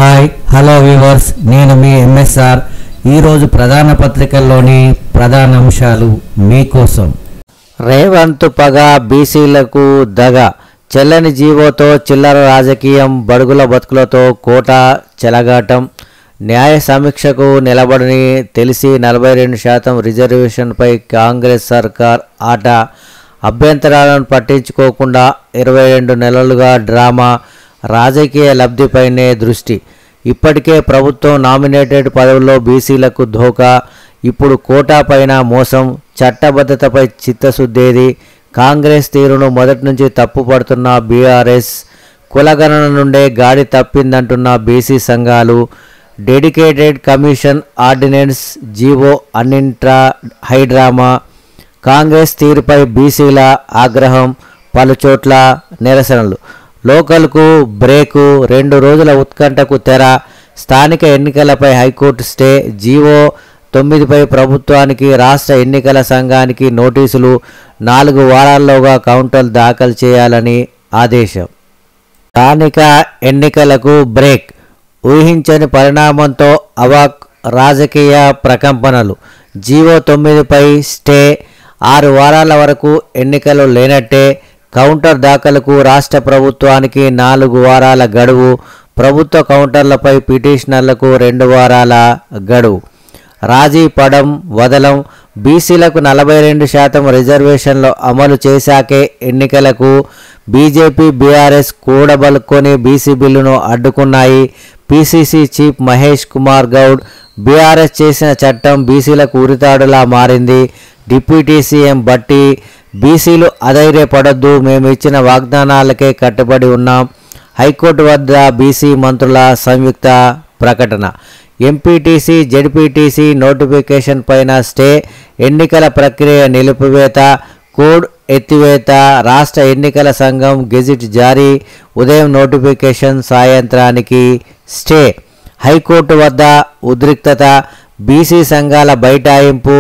Hi hello viewers, నేను మీ MSR. ఈరోజు ప్రధాన పత్రికల్లోని ప్రధాన అంశాలు మీకోసం. రేవంత్ పగ, బీసీలకు దగ, చెల్లని జీవోతో చిల్లర రాజకీయం, బడుగుల బతుకులతో కోట చెలగాటం, న్యాయ సమీక్షకు నిలబడని తెలిసి 42% రిజర్వేషన్పై కాంగ్రెస్ సర్కార్ ఆట, అభ్యంతరాలను పట్టించుకోకుండా 22 నెలలుగా డ్రామా, రాజకీయ లబ్ధిపైనే దృష్టి. ఇప్పటికే ప్రభుత్వం నామినేటెడ్ పదవుల్లో బీసీలకు ధోకా, ఇప్పుడు కోటా పైన మోసం, చట్టబద్ధతపై చిత్తశుద్ధేది, కాంగ్రెస్ తీరును మొదటి నుంచి తప్పుపడుతున్న బీఆర్ఎస్, కులగణన నుండే గాడి తప్పిందంటున్న బీసీ సంఘాలు, డెడికేటెడ్ కమిషన్ ఆర్డినెన్స్ జీవో అన్నింట్రా హైడ్రామా, కాంగ్రెస్ తీరుపై బీసీల ఆగ్రహం, పలుచోట్ల నిరసనలు, లోకల్కు బ్రేకు, 2 రోజుల ఉత్కంఠకు తెర, స్థానిక ఎన్నికలపై హైకోర్టు స్టే, జీవో 9పై ప్రభుత్వానికి రాష్ట్ర ఎన్నికల సంఘానికి నోటీసులు, 4 వారాల్లోగా కౌంటర్లు దాఖలు చేయాలని ఆదేశం. స్థానిక ఎన్నికలకు బ్రేక్, ఊహించని పరిణామంతో అవాక్, రాజకీయ ప్రకంపనలు, జీవో 9పై స్టే, 6 వారాల వరకు ఎన్నికలు లేనట్టే, కౌంటర్ దాఖలకు రాష్ట్ర ప్రభుత్వానికి 4 వారాల గడువు, ప్రభుత్వ కౌంటర్లపై పిటిషనర్లకు 2 వారాల గడువు. రాజీ పడం వదలం, బీసీలకు 42% రిజర్వేషన్లు అమలు చేశాకే ఎన్నికలకు బీజేపీ బీఆర్ఎస్ కూడబలుకొని బీసీ బిల్లును అడ్డుకున్నాయి. పీసీసీ చీఫ్ మహేష్ కుమార్ గౌడ్, బీఆర్ఎస్ చేసిన చట్టం బీసీలకు ఉరితాడులా మారింది. డిప్యూటీ సీఎం భట్టి, బీసీలు అధైర్యపడొద్దు, మేము ఇచ్చిన వాగ్దానాలకే కట్టుబడి ఉన్నాం. హైకోర్టు వద్ద బీసీ మంత్రుల సంయుక్త ప్రకటన. ఎంపీటీసీ, జెడ్పీటీసీ నోటిఫికేషన్ పైన స్టే, ఎన్నికల ప్రక్రియ నిలిపివేత, కోడ్ ఎత్తివేత, రాష్ట్ర ఎన్నికల సంఘం గెజిట్ జారీ, ఉదయం నోటిఫికేషన్, సాయంత్రానికి స్టే. హైకోర్టు వద్ద ఉద్రిక్తత, బీసీ సంఘాల బైఠాయింపు,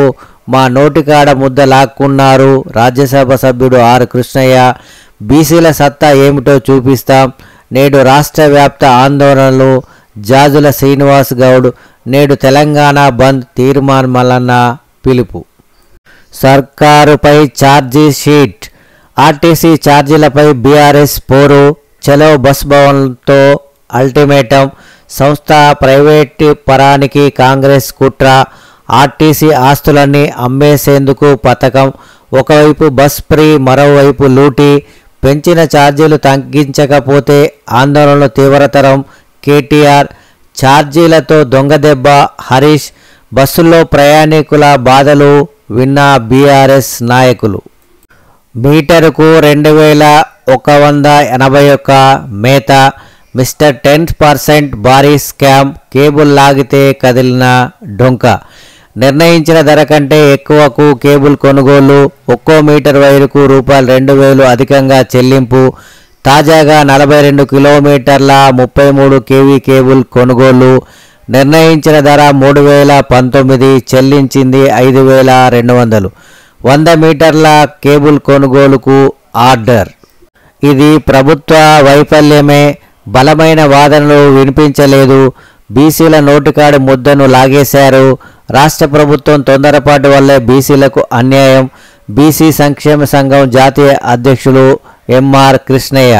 మా నోటికాడ ముద్ద లాక్కున్నారు. రాజ్యసభ సభ్యుడు ఆర్ కృష్ణయ్య, బీసీల సత్తా ఏమిటో చూపిస్తాం. నేడు రాష్ట్ర వ్యాప్త ఆందోళనలు. జాజుల శ్రీనివాస్ గౌడ్, నేడు తెలంగాణ బంద్, తీర్మాన్ మల్లన్న పిలుపు. సర్కారుపై ఛార్జీ షీట్, ఆర్టీసీ ఛార్జీలపై బీఆర్ఎస్ పోరు, చలో బస్ భవన్తో అల్టిమేటం, సంస్థ ప్రైవేటు పరానికి కాంగ్రెస్ కుట్ర, ఆర్టీసీ ఆస్తులన్నీ అమ్మేసేందుకు పథకం, ఒకవైపు బస్ ఫ్రీ, మరోవైపు లూటీ, పెంచిన ఛార్జీలు తగ్గించకపోతే ఆందోళనలు తీవ్రతరం. కేటీఆర్, ఛార్జీలతో దొంగదెబ్బ, హరీష్, బస్సుల్లో ప్రయాణికుల బాధలు విన్న బీఆర్ఎస్ నాయకులు. మీటరుకు 2181 మేత, మిస్టర్ 10% భారీ స్కామ్, కేబుల్ లాగితే కదిలిన డొంక, నిర్ణయించిన ధర కంటే ఎక్కువకు కేబుల్ కొనుగోలు, ఒక్కో మీటర్ వైరుకు ₹2,000 అధికంగా చెల్లింపు, తాజాగా 42 కిలోమీటర్ల 33 కేవీ కేబుల్ కొనుగోలు, నిర్ణయించిన ధర 3,019, చెల్లించింది 5,200, 100 మీటర్ల కేబుల్ కొనుగోలుకు ఆర్డర్. ఇది ప్రభుత్వ వైఫల్యమే, బలమైన వాదనలు వినిపించలేదు, బీసీల నోటికాడి ముద్దను లాగేశారు, రాష్ట్ర ప్రభుత్వం తొందరపాటు వల్లే బీసీలకు అన్యాయం, బీసీ సంక్షేమ సంఘం జాతీయ అధ్యక్షులు ఎంఆర్ కృష్ణయ్య.